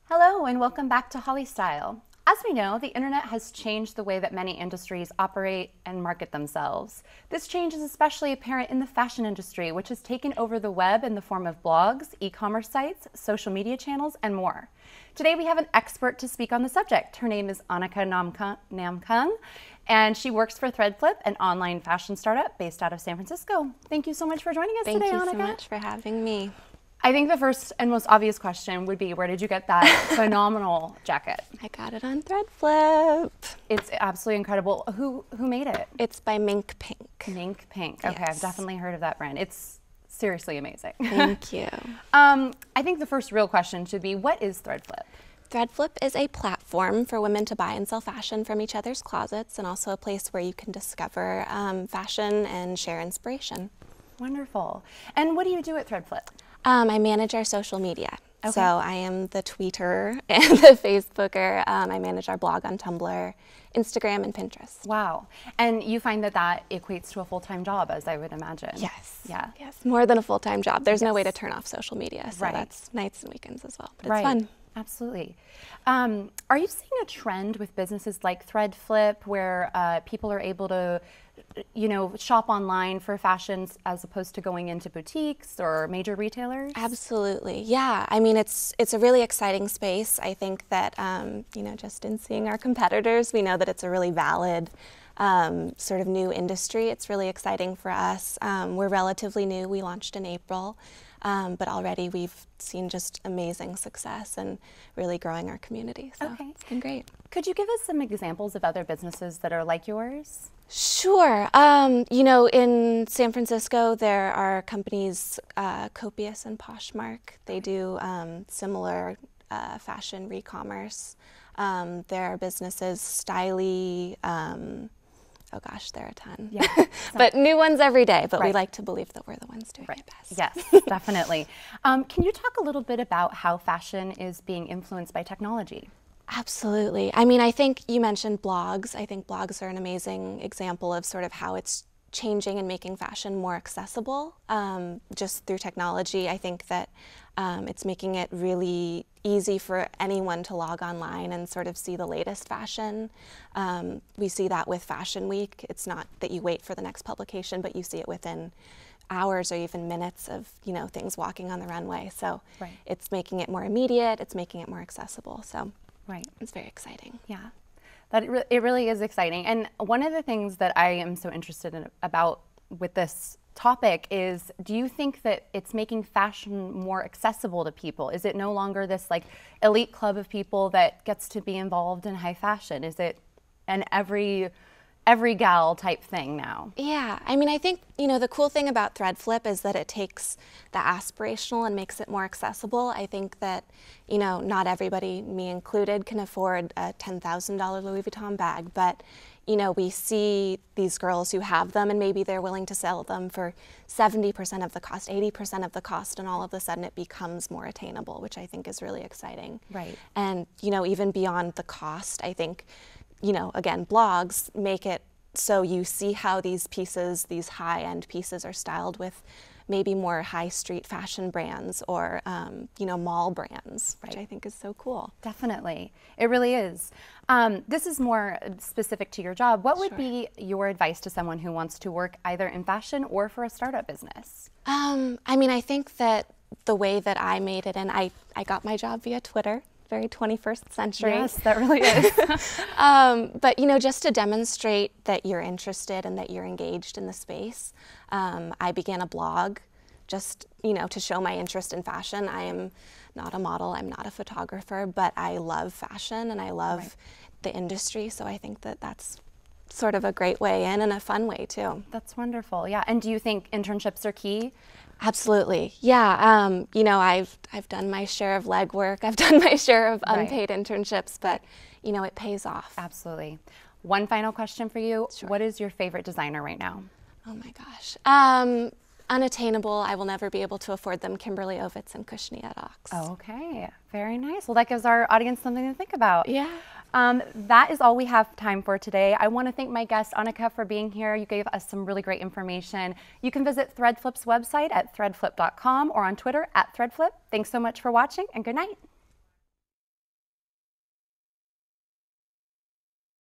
Hello and welcome back to Holly Style. As we know, the internet has changed the way that many industries operate and market themselves. This change is especially apparent in the fashion industry, which has taken over the web in the form of blogs, e-commerce sites, social media channels, and more. Today we have an expert to speak on the subject. Her name is Annika Namkung, and she works for Threadflip, an online fashion startup based out of San Francisco. Thank you so much for joining us today, Annika. Thank you so much for having me. I think the first and most obvious question would be, where did you get that phenomenal jacket? I got it on Threadflip. It's absolutely incredible. Who made it? It's by Mink Pink. Mink Pink. Okay, Yes. I've definitely heard of that brand. It's seriously amazing. Thank you. I think the first real question should be, what is Threadflip? Threadflip is a platform for women to buy and sell fashion from each other's closets, and also a place where you can discover fashion and share inspiration. Wonderful. And what do you do at Threadflip? I manage our social media. Okay. So I am the tweeter and the Facebooker. I manage our blog on Tumblr, Instagram, and Pinterest. Wow. And you find that that equates to a full-time job, as I would imagine. Yes. Yeah. Yes. More than a full-time job. There's no way to turn off social media. So Right. that's nights and weekends as well. But Right. it's fun. Absolutely. Are you seeing a trend with businesses like Threadflip where people are able to, shop online for fashions as opposed to going into boutiques or major retailers? Absolutely. Yeah. I mean, it's a really exciting space. I think that, just in seeing our competitors, we know that it's a really valid sort of new industry. It's really exciting for us. We're relatively new. We launched in April. But already we've seen just amazing success and really growing our community. So Okay. It's been great. Could you give us some examples of other businesses that are like yours? Sure. In San Francisco, there are companies, Copious and Poshmark. They do similar fashion re-commerce. There are businesses, Stylee, oh gosh, there are a ton. Yeah. But new ones every day, but we Right. like to believe that we're the ones doing it best. Yes, definitely. Can you talk a little bit about how fashion is being influenced by technology? Absolutely. I mean, I think you mentioned blogs. I think blogs are an amazing example of sort of how it's changing and making fashion more accessible just through technology. I think that it's making it really easy for anyone to log online and sort of see the latest fashion. We see that with Fashion Week. It's not that you wait for the next publication, but you see it within hours or even minutes of things walking on the runway. So Right. it's making it more immediate. It's making it more accessible. So Right. it's very exciting. Yeah, it really is exciting. And one of the things that I am so interested in about with this topic is, do you think that it's making fashion more accessible to people? Is it no longer this like elite club of people that gets to be involved in high fashion? Is it an every gal type thing now? Yeah, I mean, I think, the cool thing about Threadflip is that it takes the aspirational and makes it more accessible. I think that, not everybody, me included, can afford a $10,000 Louis Vuitton bag, but, we see these girls who have them and maybe they're willing to sell them for 70% of the cost, 80% of the cost, and all of a sudden it becomes more attainable, which I think is really exciting. Right. And, even beyond the cost, I think, again, blogs make it so you see how these pieces, these high-end pieces, are styled with maybe more high street fashion brands or, mall brands, which I think is so cool. Definitely. It really is. This is more specific to your job. What would Sure. be your advice to someone who wants to work either in fashion or for a startup business? I mean, I think that the way that I made it, and I got my job via Twitter, very 21st century. Yes, that really is. But, just to demonstrate that you're interested and that you're engaged in the space, I began a blog just, to show my interest in fashion. I am not a model, I'm not a photographer, but I love fashion and I love the industry. So I think that that's sort of a great way in and a fun way too. That's wonderful. Yeah. And do you think internships are key? Absolutely. Yeah. I've done my share of legwork. I've done my share of unpaid internships, but it pays off. Absolutely. One final question for you. Sure. What is your favorite designer right now? Oh my gosh. Unattainable. I will never be able to afford them. Kimberly Ovitz and Kushni at Ox. Okay. Very nice. Well, that gives our audience something to think about. Yeah. That is all we have time for today. I want to thank my guest, Annika, for being here. You gave us some really great information. You can visit Threadflip's website at threadflip.com or on Twitter at Threadflip. Thanks so much for watching, and good night.